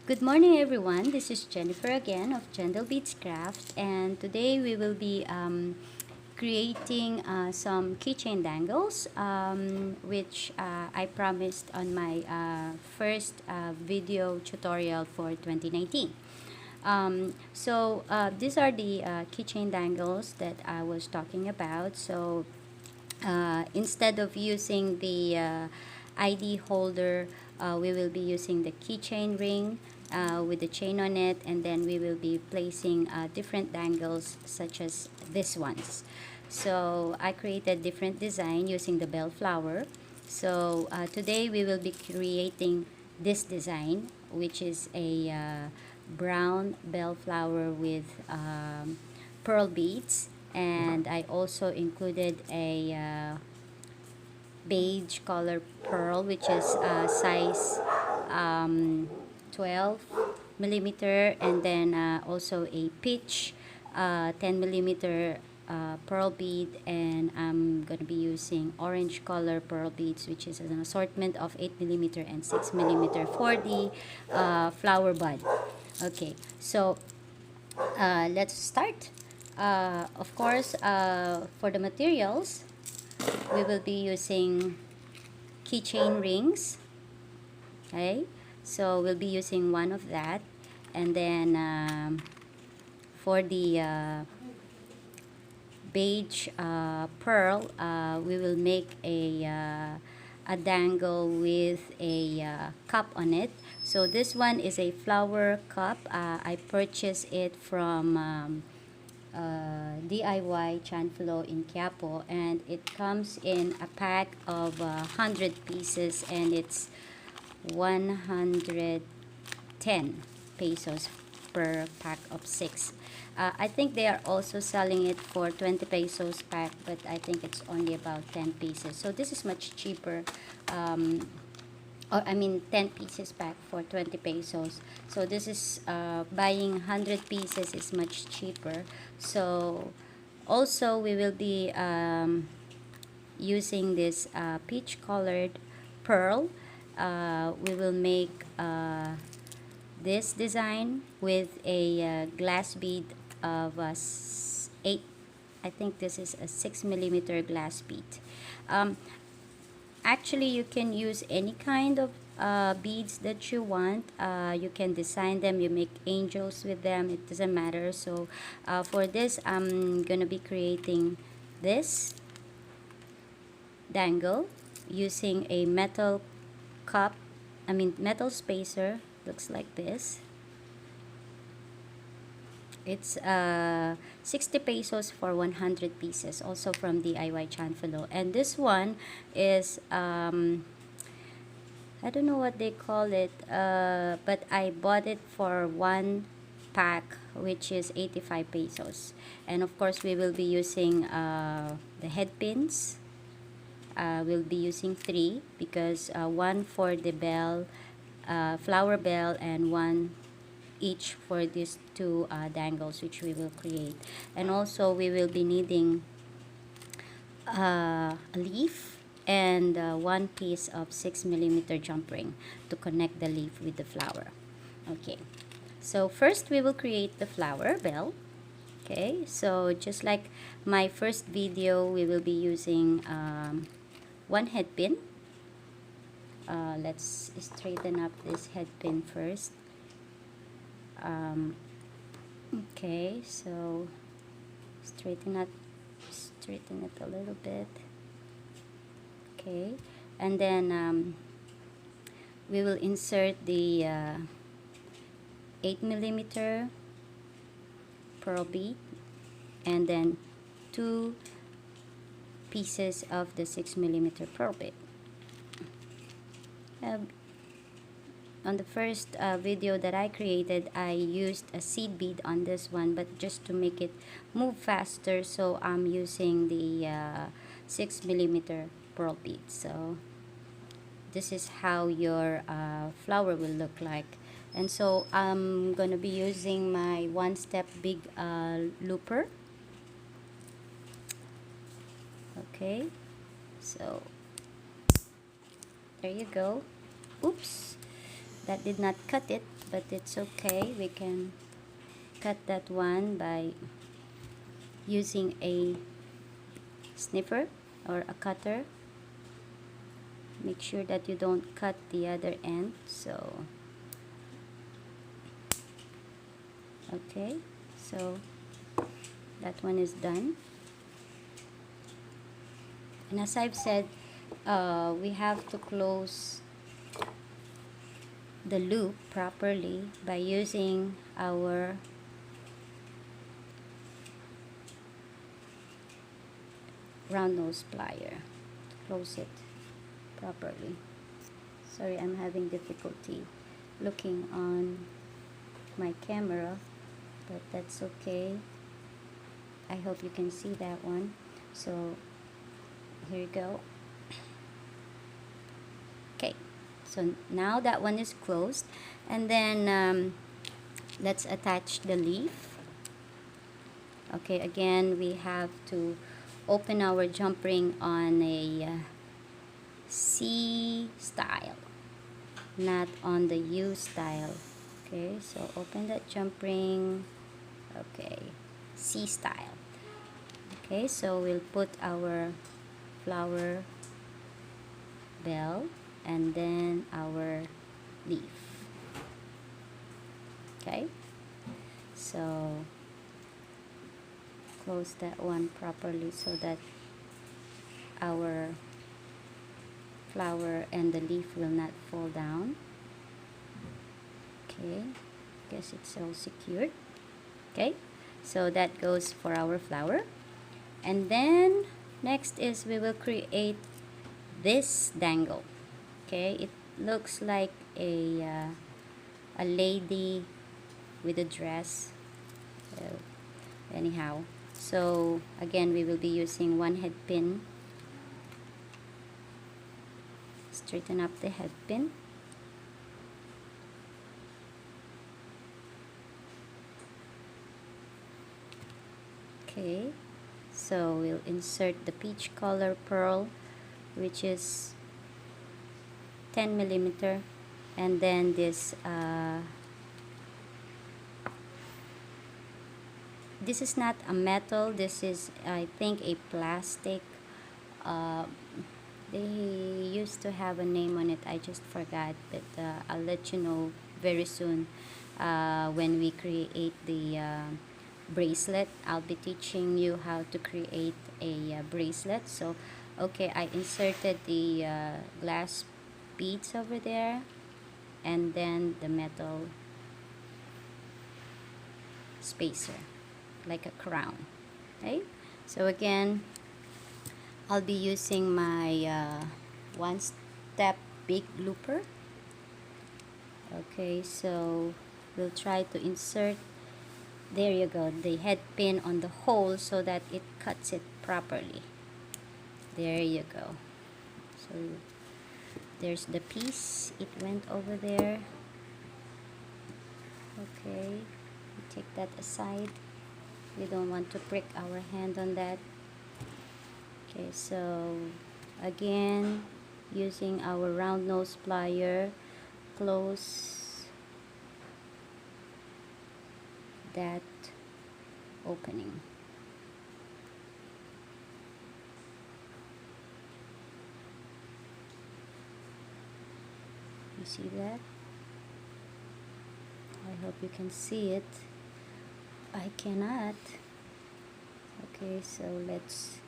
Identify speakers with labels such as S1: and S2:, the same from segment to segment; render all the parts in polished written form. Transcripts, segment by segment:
S1: Good morning, everyone. This is Jennifer again of Jendell Beads Craft, and today we will be creating some keychain dangles, which I promised on my first video tutorial for 2019. These are the keychain dangles that I was talking about. So instead of using the ID holder, we will be using the keychain ring with the chain on it, and then we will be placing different dangles such as this ones. So I created different design using the bell flower. So today we will be creating this design, which is a brown bell flower with pearl beads, and I also included a beige color pearl, which is size 12 millimeter, and then also a peach 10 millimeter pearl bead, and I'm going to be using orange color pearl beads, which is an assortment of 8 millimeter and 6 millimeter for the flower bud. Okay, so let's start. Of course, for the materials, we will be using keychain rings. Okay, so we'll be using one of that, and then for the beige pearl, we will make a dangle with a cup on it. So this one is a flower cup. I purchased it from DIY Chanflo in Quiapo, and it comes in a pack of 100 pieces, and it's 110 pesos per pack of 6. I think they are also selling it for 20 pesos pack, but I think it's only about 10 pieces. So this is much cheaper. Or I mean 10 pieces pack for 20 pesos. So this is buying 100 pieces is much cheaper. So also we will be using this peach colored pearl. We will make this design with a glass bead of 8. I think this is a 6 millimeter glass bead. Actually, you can use any kind of beads that you want. You can design them, you make angels with them, it doesn't matter. So for this, I'm gonna be creating this dangle using a metal cup, metal spacer. Looks like this. It's 60 pesos for 100 pieces, also from DIY Chanfalo. And this one is, I don't know what they call it, but I bought it for one pack, which is 85 pesos. And of course, we will be using the head pins. We'll be using 3 because one for the bell, flower bell, and one each for these 2 dangles which we will create. And also we will be needing a leaf and 1 piece of 6 millimeter jump ring to connect the leaf with the flower. Okay, so first we will create the flower bell. Okay, so just like my first video, we will be using 1 head pin. Let's straighten up this head pin first. Okay, so straighten it a little bit. Okay, and then we will insert the 8 millimeter pearl bead, and then 2 pieces of the 6 millimeter pearl bead. On the first video that I created, I used a seed bead on this one, but just to make it move faster, so I'm using the 6 millimeter pearl bead. So this is how your flower will look like. And so I'm gonna be using my one step big looper. Okay, so there you go. Oops, That did not cut it, but it's okay. We can cut that one by using a sniffer or a cutter. Make sure that you don't cut the other end. So okay, so that one is done. And as I've said, we have to close the loop properly by using our round nose plier to close it properly. Sorry, I'm having difficulty looking on my camera, but that's okay. I hope you can see that one. So here you go. Okay, so now that one is closed, and then let's attach the leaf. Okay, again we have to open our jump ring on a C style, not on the U style. Okay, so open that jump ring. Okay, C style. Okay, so we'll put our flower bell and then our leaf. Okay, so close that one properly so that our flower and the leaf will not fall down. Okay, guess it's all secured. Okay, so that goes for our flower. And then next is we will create this dangle. Okay, it looks like a lady with a dress. Anyhow, so again we will be using one head pin. Straighten up the head pin. Okay, so we'll insert the peach color pearl, which is 10 millimeter, and then this this is not a metal, this is I think a plastic. They used to have a name on it, I just forgot, but I'll let you know very soon when we create the bracelet. I'll be teaching you how to create a bracelet. So okay, I inserted the glass beads over there and then the metal spacer like a crown. Okay, so again I'll be using my one step big looper. Okay, so we'll try to insert, there you go, the head pin on the hole so that it cuts it properly. There you go. So there's the piece, it went over there. Okay, we take that aside. We don't want to prick our hand on that. Okay, so again using our round nose plier, close that opening. You see that? I hope you can see it. I cannot. Okay, so let's,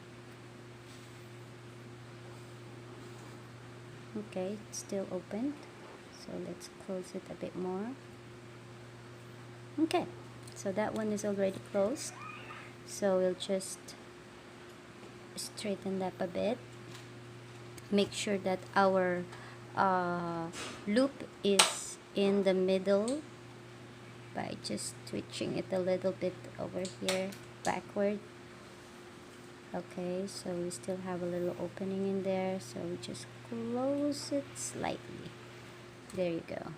S1: okay, it's still open, so let's close it a bit more. Okay, so that one is already closed, so we'll just straighten that a bit. Make sure that our loop is in the middle by just twitching it a little bit over here backward. Okay, so we still have a little opening in there, so we just close it slightly. There you go.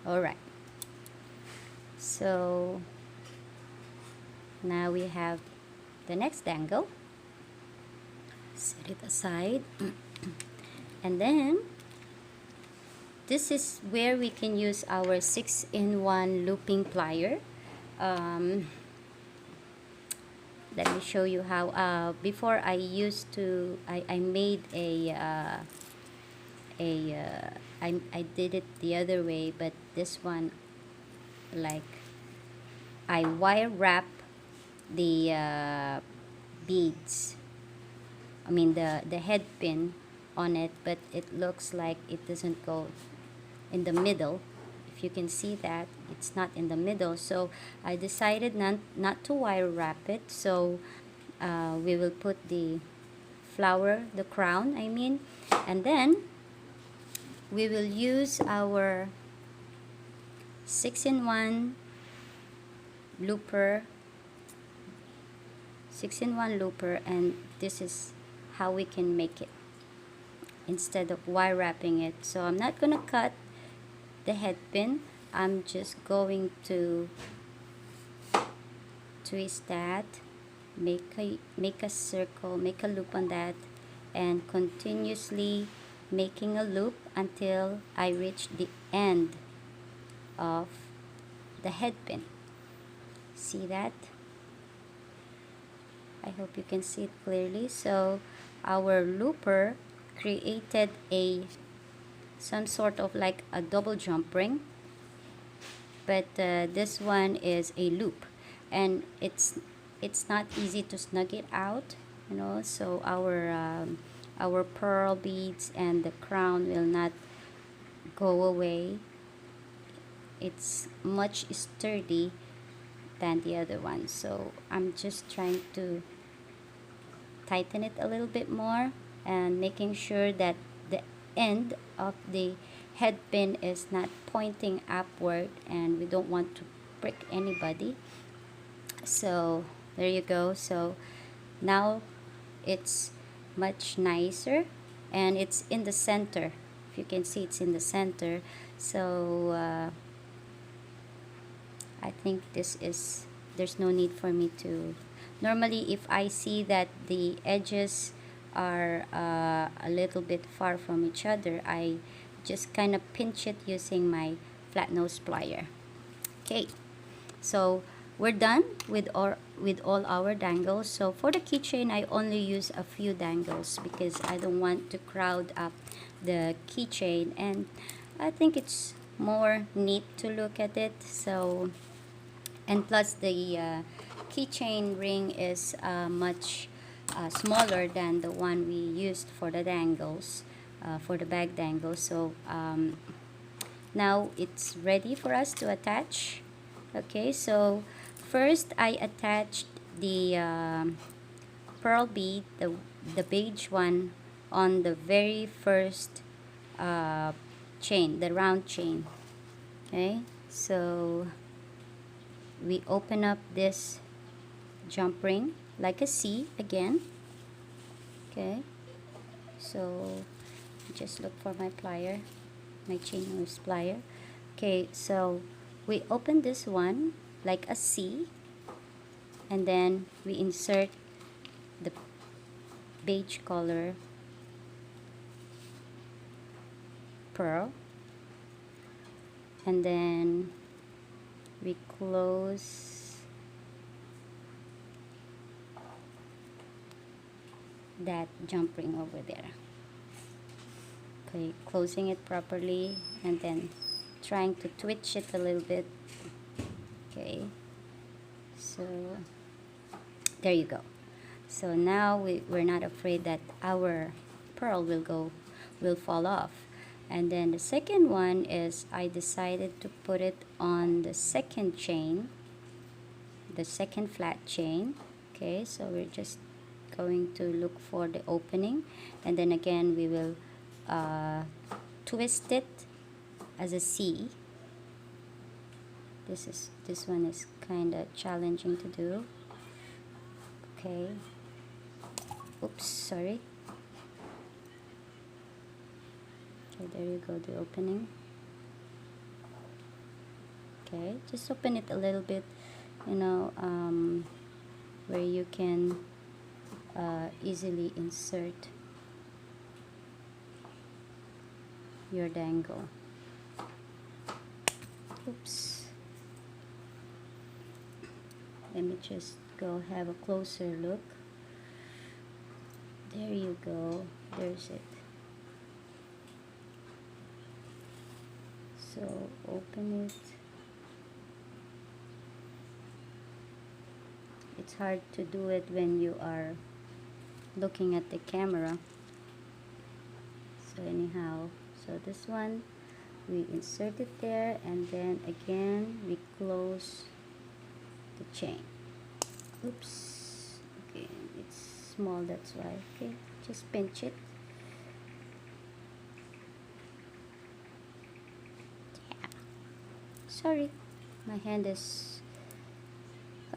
S1: Alright, so now we have the next dangle. Set it aside and then this is where we can use our 6-in-1 looping plier. um, Let me show you how. Before I made I did it the other way, but this one, like, I wire wrap the beads, I mean the head pin on it, but it looks like it doesn't go in the middle. If you can see that, it's not in the middle, so I decided not to wire wrap it. So we will put the flower, the crown I mean, and then we will use our 6-in-1 looper 6-in-1 looper, and this is how we can make it instead of wire wrapping it. So I'm not gonna cut the head pin. I'm just going to twist that, make a circle, make a loop on that, and continuously making a loop until I reach the end of the head pin. See that? I hope you can see it clearly. So our looper created some sort of like a double jump ring, but this one is a loop, and it's not easy to snug it out, you know. So our pearl beads and the crown will not go away. It's much sturdy than the other one, so I'm just trying to tighten it a little bit more and making sure that the end of the head pin is not pointing upward, and we don't want to prick anybody. So there you go. So now it's much nicer, and it's in the center. If you can see, it's in the center. So I think there's no need for me to. Normally, if I see that the edges are a little bit far from each other, I just kind of pinch it using my flat nose plier. Okay, so we're done with all our dangles. So for the keychain, I only use a few dangles because I don't want to crowd up the keychain, and I think it's more neat to look at it. So, and plus the keychain ring is much smaller than the one we used for the dangles, for the bag dangles. So now it's ready for us to attach. Okay, so first I attached the pearl bead, the beige one, on the very first chain, the round chain. Okay, so we open up this jump ring like a C again. Okay, so just look for my plier, my chain nose plier. Okay, so we open this one like a C, and then we insert the beige color pearl, and then we close that jump ring over there. Okay, closing it properly and then trying to twitch it a little bit. Okay, so there you go. So now we're not afraid that our pearl will fall off. And then the second one is I decided to put it on the second chain, the second flat chain. Okay, so we're just going to look for the opening, and then again we will twist it as a C. This one is kind of challenging to do. Okay, oops, sorry. Okay, there you go, the opening. Okay, just open it a little bit, you know, where you can easily insert your dangle. Oops. Let me just go have a closer look. There you go. There's it. So open it. It's hard to do it when you are looking at the camera. So anyhow, so this one, we insert it there, and then again we close the chain. Oops. Okay, it's small, that's why. Okay, just pinch it. Yeah. Sorry, my hand is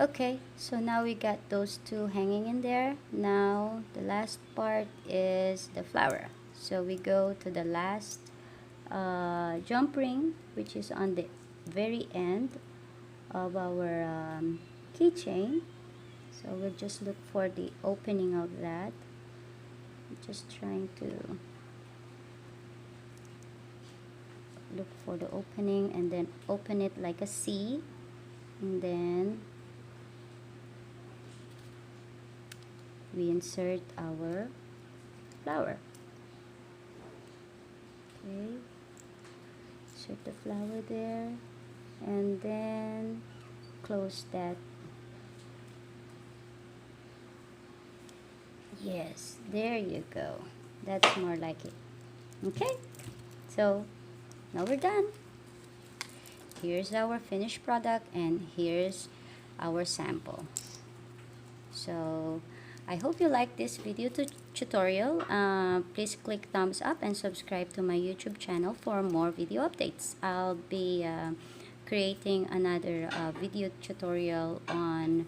S1: okay. So now we got those two hanging in there. Now the last part is the flower. So we go to the last jump ring, which is on the very end of our keychain. So we'll just look for the opening of that. I'm just trying to look for the opening, and then open it like a C, and then we insert our flower. Okay, insert the flower there, and then close that. Yes, there you go. That's more like it. Okay, so now we're done. Here's our finished product, and here's our sample. So I hope you like this video tutorial. Please click thumbs up and subscribe to my YouTube channel for more video updates. I'll be creating another video tutorial on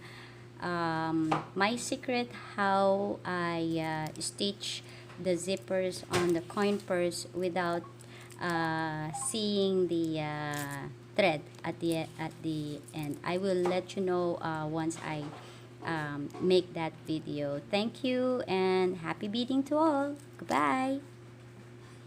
S1: my secret, how I stitch the zippers on the coin purse without seeing the thread at the end. I will let you know once I make that video. Thank you, and happy beading to all. Goodbye.